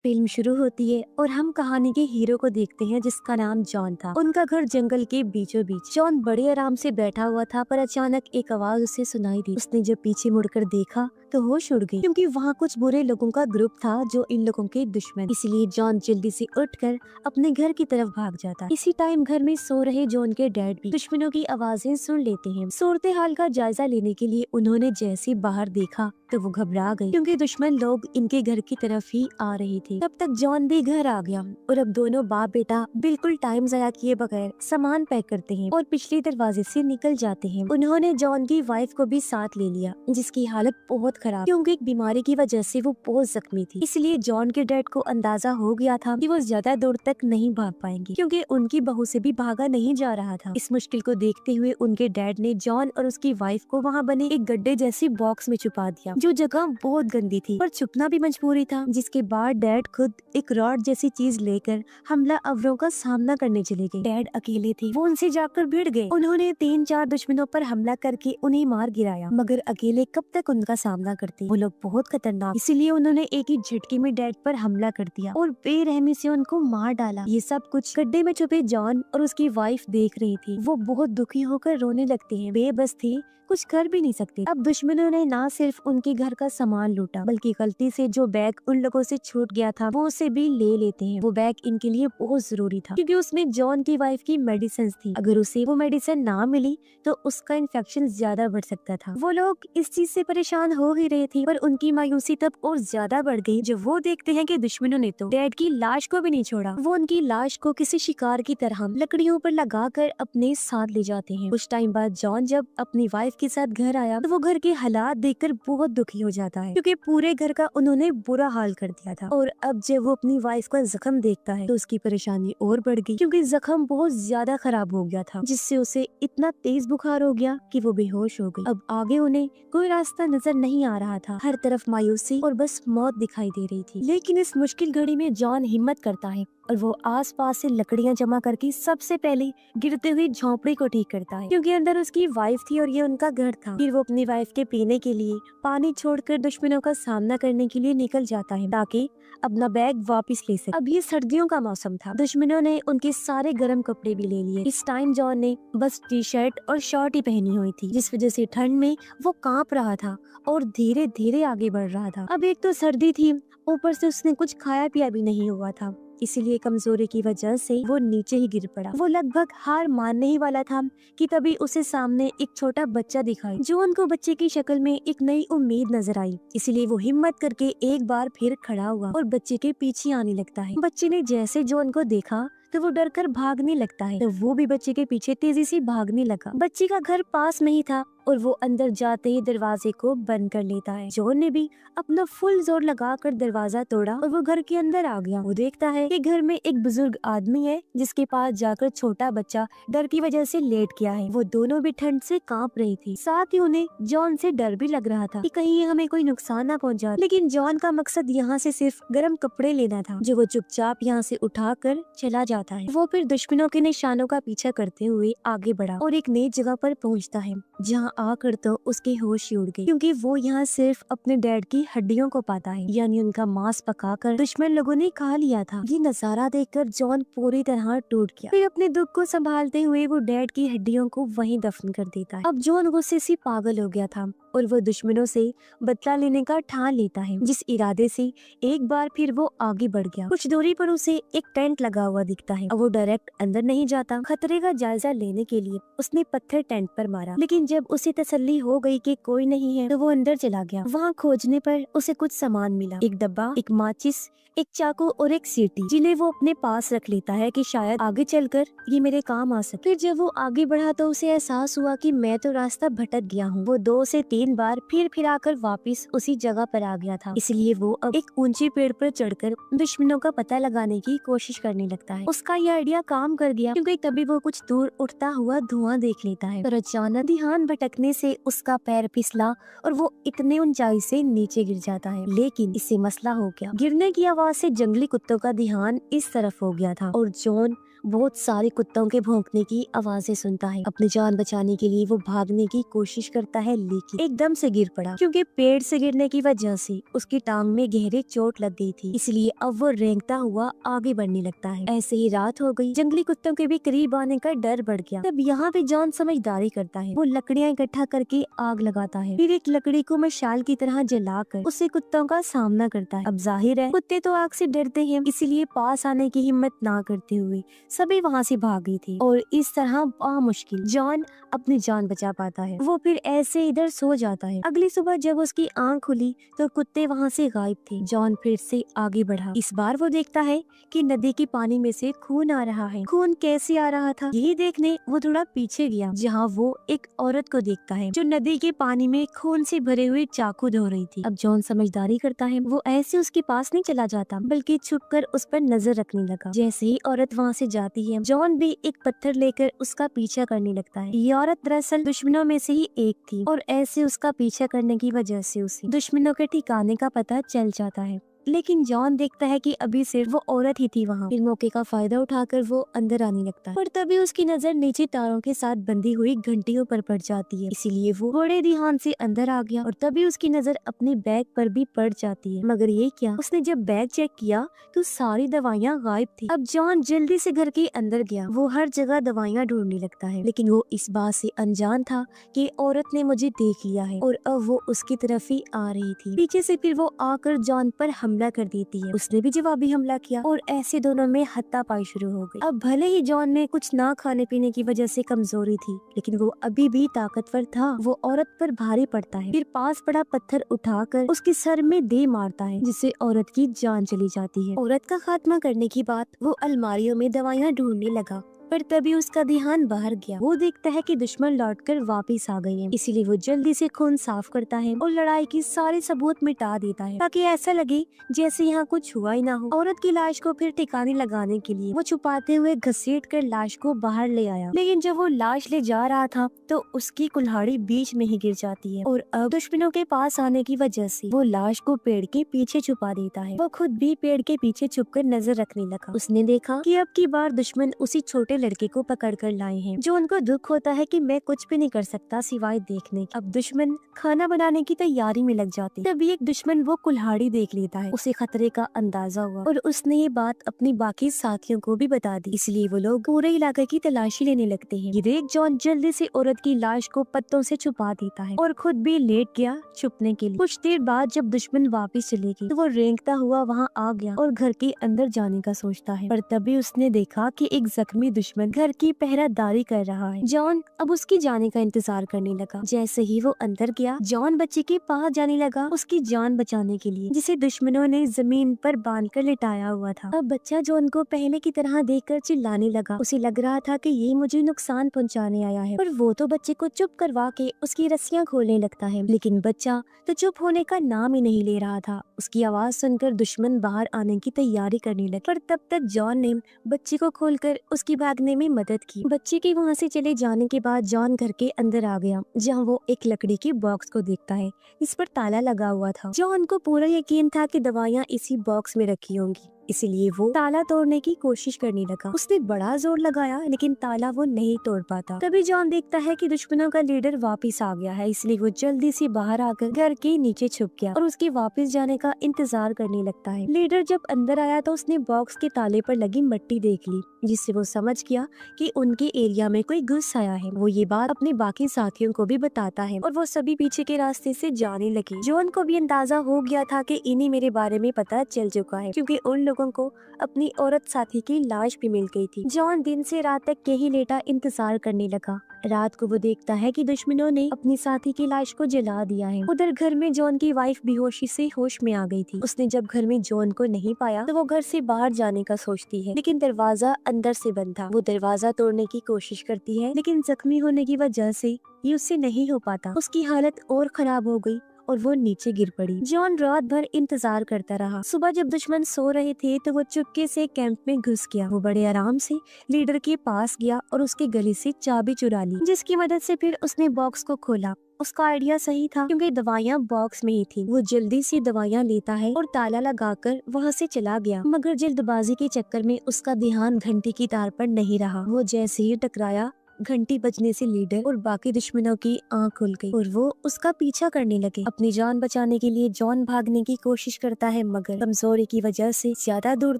Film शुरू होती है और हम कहानी के हीरो को देखते हैं जिसका नाम जॉन था। उनका घर जंगल के बीचों बीच। जॉन बड़े आराम से बैठा हुआ था पर अचानक एक आवाज उसे सुनाई दी। उसने जब पीछे मुड़कर देखा तो होश उड़ गई क्योंकि वहाँ कुछ बुरे लोगों का ग्रुप था जो इन लोगों के दुश्मन। इसलिए जॉन जल्दी से उठकर अपने घर की तरफ भाग जाता। इसी टाइम घर में सो रहे जॉन के डैड भी दुश्मनों की आवाजें सुन लेते हैं। सूरत हाल का जायजा लेने के लिए उन्होंने जैसे बाहर देखा तो वो घबरा गई क्योंकि दुश्मन लोग इनके घर की तरफ ही आ रहे थे। तब तक जॉन भी घर आ गया और अब दोनों बाप बेटा बिल्कुल टाइम ज़ाया किए बगैर सामान पैक करते हैं और पिछले दरवाजे से निकल जाते हैं। उन्होंने जॉन की वाइफ को भी साथ ले लिया जिसकी हालत बहुत खराब क्योंकि एक बीमारी की वजह से वो बहुत जख्मी थी। इसलिए जॉन के डैड को अंदाजा हो गया था कि वो ज्यादा दूर तक नहीं भाग पाएंगे क्योंकि उनकी बहू से भी भागा नहीं जा रहा था। इस मुश्किल को देखते हुए उनके डैड ने जॉन और उसकी वाइफ को वहाँ बने एक गड्ढे जैसी बॉक्स में छुपा दिया जो जगह बहुत गंदी थी पर छुपना भी मजबूरी था। जिसके बाद डैड खुद एक रॉड जैसी चीज लेकर हमला अवरों का सामना करने चले गए। डैड अकेले थे, वो उनसे जाकर भिड़ गए। उन्होंने 3-4 दुश्मनों पर हमला करके उन्हें मार गिराया मगर अकेले कब तक उनका सामना करते। वो लोग बहुत खतरनाक, इसीलिए उन्होंने एक ही झटके में डैड पर हमला कर दिया और बेरहमी से उनको मार डाला। ये सब कुछ गड्ढे में छुपे जॉन और उसकी वाइफ देख रही थी। वो बहुत दुखी होकर रोने लगते हैं, बेबस थे, कुछ कर भी नहीं सकते। अब दुश्मनों ने ना सिर्फ उनके घर का सामान लूटा बल्कि गलती से जो बैग उन लोगों से छूट गया था वो उसे भी ले लेते हैं। वो बैग इनके लिए बहुत जरूरी था क्योंकि उसमें जॉन की वाइफ की मेडिसिन थी। अगर उसे वो मेडिसिन ना मिली तो उसका इन्फेक्शन ज्यादा बढ़ सकता था। वो लोग इस चीज से परेशान हो ही रहे थे पर उनकी मायूसी तब और ज्यादा बढ़ गई जब वो देखते हैं कि दुश्मनों ने तो डैड की लाश को भी नहीं छोड़ा। वो उनकी लाश को किसी शिकार की तरह लकड़ियों पर लगाकर अपने साथ ले जाते हैं। कुछ टाइम बाद जॉन जब अपनी वाइफ के साथ घर आया तो वो घर के हालात देखकर बहुत दुखी हो जाता है क्योंकि पूरे घर का उन्होंने बुरा हाल कर दिया था। और अब जब वो अपनी वाइफ का जख्म देखता है तो उसकी परेशानी और बढ़ गई क्योंकि जख्म बहुत ज्यादा खराब हो गया था जिससे उसे इतना तेज बुखार हो गया कि वो बेहोश हो गई। अब आगे उन्हें कोई रास्ता नजर नहीं आ रहा था, हर तरफ मायूसी और बस मौत दिखाई दे रही थी। लेकिन इस मुश्किल घड़ी में जॉन हिम्मत करता है और वो आसपास से लकड़ियां जमा करके सबसे पहले गिरते हुए झोंपड़ी को ठीक करता है क्योंकि अंदर उसकी वाइफ थी और ये उनका घर था। फिर वो अपनी वाइफ के पीने के लिए पानी छोड़कर दुश्मनों का सामना करने के लिए निकल जाता है ताकि अपना बैग वापस ले सके। अब ये सर्दियों का मौसम था, दुश्मनों ने उनके सारे गर्म कपड़े भी ले लिए। इस टाइम जॉन ने बस टी शर्ट और शॉर्ट ही पहनी हुई थी जिस वजह से ठंड में वो कांप रहा था और धीरे धीरे आगे बढ़ रहा था। अब एक तो सर्दी थी, ऊपर से उसने कुछ खाया पिया भी नहीं हुआ था, इसीलिए कमजोरी की वजह से वो नीचे ही गिर पड़ा। वो लगभग हार मानने ही वाला था कि तभी उसे सामने एक छोटा बच्चा दिखाई जो उनको बच्चे की शक्ल में एक नई उम्मीद नजर आई। इसीलिए वो हिम्मत करके एक बार फिर खड़ा हुआ और बच्चे के पीछे आने लगता है। बच्चे ने जैसे जॉन को देखा तो वो डर कर भागने लगता है तो वो भी बच्चे के पीछे तेजी से भागने लगा। बच्चे का घर पास में ही था और वो अंदर जाते ही दरवाजे को बंद कर लेता है। जॉन ने भी अपना फुल जोर लगाकर दरवाजा तोड़ा और वो घर के अंदर आ गया। वो देखता है कि घर में एक बुजुर्ग आदमी है जिसके पास जाकर छोटा बच्चा डर की वजह से लेट गया है। वो दोनों भी ठंड से कांप रही थी, साथ ही उन्हें जॉन से डर भी लग रहा था कि कहीं हमें कोई नुकसान ना पहुंचा। लेकिन जॉन का मकसद यहाँ से सिर्फ गर्म कपड़े लेना था जो वो चुपचाप यहाँ से उठा कर चला जाता है। वो फिर दुश्मनों के निशानों का पीछा करते हुए आगे बढ़ा और एक नई जगह पर पहुँचता है जहाँ आकर तो उसके होश ही उड़ गए क्योंकि वो यहाँ सिर्फ अपने डैड की हड्डियों को पाता है, यानी उनका मांस पकाकर दुश्मन लोगों ने खा लिया था। ये नजारा देखकर जॉन पूरी तरह टूट गया। फिर अपने दुख को संभालते हुए वो डैड की हड्डियों को वहीं दफन कर देता है। अब जॉन गुस्से से पागल हो गया था और वो दुश्मनों से बदला लेने का ठान लेता है जिस इरादे से एक बार फिर वो आगे बढ़ गया। कुछ दूरी पर उसे एक टेंट लगा हुआ दिखता है। अब वो डायरेक्ट अंदर नहीं जाता, खतरे का जायजा लेने के लिए उसने पत्थर टेंट पर मारा, लेकिन जब उसे तसल्ली हो गई कि कोई नहीं है तो वो अंदर चला गया। वहाँ खोजने पर उसे कुछ सामान मिला, एक डब्बा, एक माचिस, एक चाकू और एक सीटी जिन्हें वो अपने पास रख लेता है कि शायद आगे चलकर ये मेरे काम आ सके। फिर जब वो आगे बढ़ा तो उसे एहसास हुआ कि मैं तो रास्ता भटक गया हूँ। वो 2 से 3 बार फिर आकर वापस उसी जगह पर आ गया था। इसलिए वो अब एक ऊंचे पेड़ पर चढ़कर दुश्मनों का पता लगाने की कोशिश करने लगता है। उसका यह आइडिया काम कर गया क्योंकि तभी वो कुछ दूर उठता हुआ धुआं देख लेता है और अचानक ध्यान भटकने से उसका पैर फिसला और वो इतने ऊंचाई से नीचे गिर जाता है। लेकिन इससे मसला हो गया, गिरने की आवाज से जंगली कुत्तों का ध्यान इस तरफ हो गया था और जॉन बहुत सारे कुत्तों के भौंकने की आवाजें सुनता है। अपनी जान बचाने के लिए वो भागने की कोशिश करता है, लेकिन एकदम से गिर पड़ा क्योंकि पेड़ से गिरने की वजह से उसकी टांग में गहरी चोट लग गई थी। इसलिए अब वो रेंगता हुआ आगे बढ़ने लगता है। ऐसे ही रात हो गई। जंगली कुत्तों के भी करीब आने का डर बढ़ गया। तब यहाँ पे जॉन समझदारी करता है। वो लकड़ियाँ इकट्ठा करके आग लगाता है, फिर एक लकड़ी को मशाल की तरह जलाकर उससे कुत्तों का सामना करता है। अब जाहिर है कुत्ते तो आग से डरते हैं, इसीलिए पास आने की हिम्मत ना करते हुए सभी वहाँ से भाग गई थी और इस तरह मुश्किल जॉन अपनी जान बचा पाता है। वो फिर ऐसे इधर सो जाता है। अगली सुबह जब उसकी आंख खुली तो कुत्ते वहाँ से गायब थे। जॉन फिर से आगे बढ़ा। इस बार वो देखता है कि नदी के पानी में से खून आ रहा है। खून कैसे आ रहा था यही देखने वो थोड़ा पीछे गया, जहाँ वो एक औरत को देखता है जो नदी के पानी में खून से भरे हुए चाकू धो रही थी। अब जॉन समझदारी करता है। वो ऐसे उसके पास नहीं चला जाता बल्कि छुपकर उस पर नजर रखने लगा। जैसे ही औरत वहाँ से जाती है, जॉन भी एक पत्थर लेकर उसका पीछा करने लगता है। ये औरत दरअसल दुश्मनों में से ही एक थी और ऐसे उसका पीछा करने की वजह से उसे दुश्मनों के ठिकाने का पता चल जाता है। लेकिन जॉन देखता है कि अभी सिर्फ वो औरत ही थी वहाँ। फिर मौके का फायदा उठाकर वो अंदर आने लगता है, पर तभी उसकी नजर नीचे तारों के साथ बंधी हुई घंटियों पर पड़ जाती है। इसीलिए वो बड़े ध्यान से अंदर आ गया और तभी उसकी नजर अपने बैग पर भी पड़ जाती है। मगर ये क्या, उसने जब बैग चेक किया तो सारी दवाइयाँ गायब थी। अब जॉन जल्दी से घर के अंदर गया। वो हर जगह दवाइयाँ ढूंढने लगता है, लेकिन वो इस बात से अनजान था कि औरत ने मुझे देख लिया है और अब वो उसकी तरफ ही आ रही थी। पीछे से फिर वो आकर जॉन पर हमला कर देती है। उसने भी जवाबी हमला किया और ऐसे दोनों में हाथापाई शुरू हो गई। अब भले ही जॉन में कुछ ना खाने पीने की वजह से कमजोरी थी, लेकिन वो अभी भी ताकतवर था। वो औरत पर भारी पड़ता है, फिर पास पड़ा पत्थर उठाकर उसके सर में दे मारता है, जिससे औरत की जान चली जाती है। औरत का खात्मा करने की बात वो अलमारियों में दवाइयाँ ढूंढने लगा, पर तभी उसका ध्यान बाहर गया। वो देखता है कि दुश्मन लौटकर वापस आ गए हैं। इसीलिए वो जल्दी से खून साफ करता है और लड़ाई की सारे सबूत मिटा देता है, ताकि ऐसा लगे जैसे यहाँ कुछ हुआ ही ना हो। औरत की लाश को फिर ठिकाने लगाने के लिए वो छुपाते हुए घसीट कर लाश को बाहर ले आया, लेकिन जब वो लाश ले जा रहा था तो उसकी कुल्हाड़ी बीच में ही गिर जाती है और अब दुश्मनों के पास आने की वजह से वो लाश को पेड़ के पीछे छुपा देता है। वो खुद भी पेड़ के पीछे छुपकर नजर रखने लगा। उसने देखा कि अब की बार दुश्मन उसी छोटे लड़के को पकड़ कर लाए हैं, जो उनको दुख होता है कि मैं कुछ भी नहीं कर सकता सिवाय देखने। अब दुश्मन खाना बनाने की तैयारी में लग जाते। तभी एक दुश्मन वो कुल्हाड़ी देख लेता है। उसे खतरे का अंदाजा हुआ और उसने ये बात अपनी बाकी साथियों को भी बता दी। इसलिए वो लोग पूरे इलाके की तलाशी लेने लगते हैं। ये देख जॉन जल्दी से औरत की लाश को पत्तों से छुपा देता है और खुद भी लेट गया छुपने के लिए। कुछ देर बाद जब दुश्मन वापस चले गए तो वो रेंगता हुआ वहाँ आ गया और घर के अंदर जाने का सोचता है, पर तभी उसने देखा कि एक जख्मी दुश्मन घर की पहरादारी कर रहा है। जॉन अब उसकी जाने का इंतजार करने लगा। जैसे ही वो अंदर गया, जॉन बच्चे के पास जाने लगा उसकी जान बचाने के लिए, जिसे दुश्मनों ने जमीन पर बांधकर लिटाया हुआ था। अब बच्चा जॉन को पहले की तरह देखकर चिल्लाने लगा। उसे लग रहा था कि ये मुझे नुकसान पहुंचाने आया है, पर वो तो बच्चे को चुप करवा के उसकी रस्सियां खोलने लगता है। लेकिन बच्चा तो चुप होने का नाम ही नहीं ले रहा था। उसकी आवाज सुनकर दुश्मन बाहर आने की तैयारी करने लगे, पर तब तक जॉन ने बच्चे को खोलकर उसकी भागने में मदद की। बच्चे के वहाँ से चले जाने के बाद जॉन घर के अंदर आ गया, जहाँ वो एक लकड़ी के बॉक्स को देखता है। इस पर ताला लगा हुआ था। जॉन को पूरा यकीन था कि दवाइयाँ इसी बॉक्स में रखी होंगी, इसीलिए वो ताला तोड़ने की कोशिश करने लगा। उसने बड़ा जोर लगाया, लेकिन ताला वो नहीं तोड़ पाता। तभी जॉन देखता है कि दुश्मनों का लीडर वापस आ गया है, इसलिए वो जल्दी से बाहर आकर घर के नीचे छुप गया और उसके वापस जाने का इंतजार करने लगता है। लीडर जब अंदर आया तो उसने बॉक्स के ताले पर लगी मिट्टी देख ली, जिससे वो समझ गया कि उनके एरिया में कोई घुस आया है। वो ये बात अपने बाकी साथियों को भी बताता है और वो सभी पीछे के रास्ते से जाने लगे। जॉन को भी अंदाजा हो गया था कि इन्हीं मेरे बारे में पता चल चुका है, क्योंकि उन लोगों को अपनी औरत साथी की लाश भी मिल गई थी। जॉन दिन से रात तक यही लेटा इंतजार करने लगा। रात को वो देखता है कि दुश्मनों ने अपनी साथी की लाश को जला दिया है। उधर घर में जॉन की वाइफ बेहोशी से होश में आ गई थी। उसने जब घर में जॉन को नहीं पाया तो वो घर से बाहर जाने का सोचती है, लेकिन दरवाजा अंदर से बंद था। वो दरवाजा तोड़ने की कोशिश करती है, लेकिन जख्मी होने की वजह से ये उससे नहीं हो पाता। उसकी हालत और खराब हो गई और वो नीचे गिर पड़ी। जॉन रात भर इंतजार करता रहा। सुबह जब दुश्मन सो रहे थे तो वो चुपके से कैंप में घुस गया। वो बड़े आराम से लीडर के पास गया और उसके गले से चाबी चुरा ली, जिसकी मदद से फिर उसने बॉक्स को खोला उसका आइडिया सही था क्योंकि दवाइयाँ बॉक्स में ही थी। वो जल्दी से दवाइयाँ लेता है और ताला लगाकर वहाँ से चला गया, मगर जल्दबाजी के चक्कर में उसका ध्यान घंटी की तार पर नहीं रहा। वो जैसे ही टकराया, घंटी बजने से लीडर और बाकी दुश्मनों की आंख खुल गई और वो उसका पीछा करने लगे। अपनी जान बचाने के लिए जॉन भागने की कोशिश करता है, मगर कमजोरी की वजह से ज्यादा दूर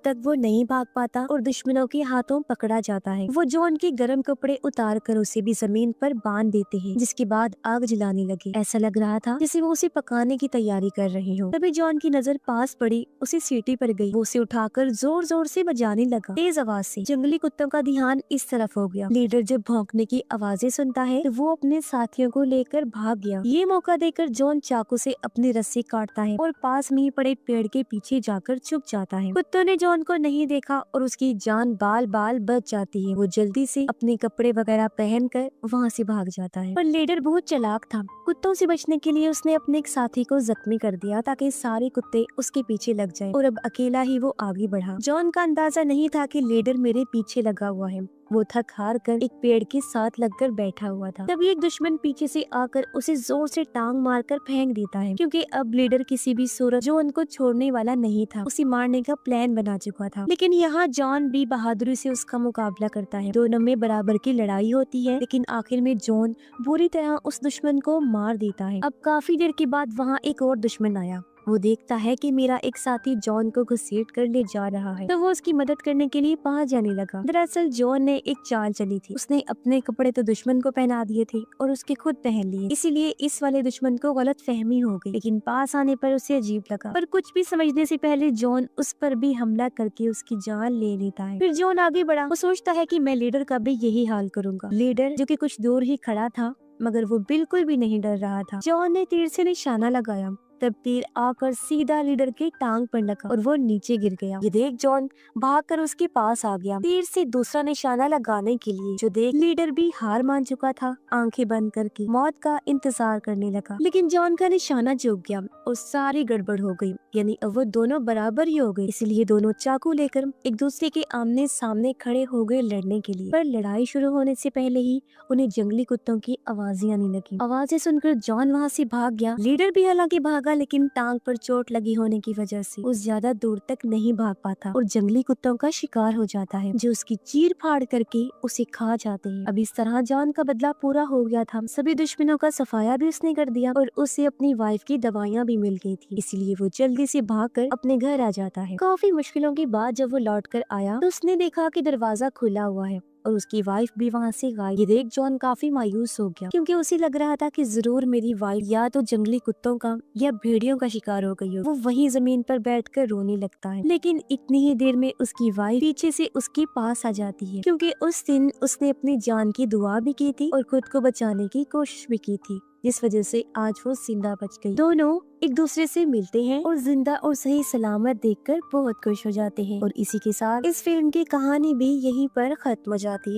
तक वो नहीं भाग पाता और दुश्मनों के हाथों पकड़ा जाता है। वो जॉन के गर्म कपड़े उतार कर उसे भी जमीन पर बांध देते हैं, जिसके बाद आग जलाने लगे। ऐसा लग रहा था जैसे वो उसे पकाने की तैयारी कर रहे हो। तभी जॉन की नजर पास पड़ी, उसे सीटी पर गई। वो उसे उठाकर जोर जोर से बजाने लगा, तेज आवाज से। जंगली कुत्तों का ध्यान इस तरफ हो गया। लीडर जब भौंकने की आवाजें सुनता है तो वो अपने साथियों को लेकर भाग गया। ये मौका देकर जॉन चाकू से अपनी रस्सी काटता है और पास में ही पड़े पेड़ के पीछे जाकर छुप जाता है। कुत्तों ने जॉन को नहीं देखा और उसकी जान बाल बाल बच जाती है। वो जल्दी से अपने कपड़े वगैरह पहनकर वहाँ से भाग जाता है। पर लीडर बहुत चालाक था। कुत्तों से बचने के लिए उसने अपने एक साथी को जख्मी कर दिया ताकि सारे कुत्ते उसके पीछे लग जाएं और अब अकेला ही वो आगे बढ़ा। जॉन का अंदाजा नहीं था कि लीडर मेरे पीछे लगा हुआ है। वो थक हार कर एक पेड़ के साथ लगकर बैठा हुआ था। तभी एक दुश्मन पीछे से आकर उसे जोर से टांग मारकर फेंक देता है, क्योंकि अब लीडर किसी भी सूरत जॉन को छोड़ने वाला नहीं था। उसे मारने का प्लान बना चुका था। लेकिन यहाँ जॉन भी बहादुरी से उसका मुकाबला करता है। दोनों में बराबर की लड़ाई होती है, लेकिन आखिर में जॉन बुरी तरह उस दुश्मन को मार देता है। अब काफी देर के बाद वहाँ एक और दुश्मन आया। वो देखता है कि मेरा एक साथी जॉन को घसीट कर ले जा रहा है, तो वो उसकी मदद करने के लिए पास जाने लगा। दरअसल जॉन ने एक चाल चली थी। उसने अपने कपड़े तो दुश्मन को पहना दिए थे और उसके खुद पहन लिए, इसीलिए इस वाले दुश्मन को गलत फहमी हो गई। लेकिन पास आने पर उसे अजीब लगा, पर कुछ भी समझने से पहले जॉन उस पर भी हमला करके उसकी जान ले लेता है। फिर जॉन आगे बढ़ा। वो सोचता है कि मैं लीडर का भी यही हाल करूंगा। लीडर जो कि कुछ दूर ही खड़ा था, मगर वो बिल्कुल भी नहीं डर रहा था। जॉन ने तीर से निशाना लगाया, तब तीर आकर सीधा लीडर की टांग पर लगा और वो नीचे गिर गया। ये देख जॉन भागकर उसके पास आ गया, तीर से दूसरा निशाना लगाने के लिए। जो देख लीडर भी हार मान चुका था, आंखें बंद करके मौत का इंतजार करने लगा। लेकिन जॉन का निशाना चूक गया और सारी गड़बड़ हो गई, यानी अब वो दोनों बराबर ही हो गए। इसलिए दोनों चाकू लेकर एक दूसरे के आमने सामने खड़े हो गए लड़ने के लिए। पर लड़ाई शुरू होने से पहले ही उन्हें जंगली कुत्तों की आवाजें आने लगी। आवाजें सुनकर जॉन वहाँ से भाग गया। लीडर भी हालांकि भागा, लेकिन टांग पर चोट लगी होने की वजह से वो ज्यादा दूर तक नहीं भाग पाता और जंगली कुत्तों का शिकार हो जाता है, जो उसकी चीर फाड़ करके उसे खा जाते हैं। अब इस तरह जॉन का बदला पूरा हो गया था। सभी दुश्मनों का सफाया भी उसने कर दिया और उसे अपनी वाइफ की दवाइयाँ भी मिल गई थी, इसलिए वो जल्दी से भागकर अपने घर आ जाता है। काफी मुश्किलों के बाद जब वो लौट कर आया तो उसने देखा कि दरवाजा खुला हुआ है और उसकी वाइफ भी वहाँ से गायब। ये देख जॉन काफी मायूस हो गया, क्योंकि उसे लग रहा था कि जरूर मेरी वाइफ या तो जंगली कुत्तों का या भेड़ियों का शिकार हो गई हो। वो वहीं जमीन पर बैठकर रोने लगता है, लेकिन इतनी ही देर में उसकी वाइफ पीछे से उसके पास आ जाती है, क्योंकि उस दिन उसने अपनी जान की दुआ भी की थी और खुद को बचाने की कोशिश भी की थी, जिस वजह से आज वो जिंदा बच गई। दोनों एक दूसरे से मिलते हैं और जिंदा और सही सलामत देखकर बहुत खुश हो जाते हैं। और इसी के साथ इस फिल्म की कहानी भी यहीं पर खत्म हो जाती है।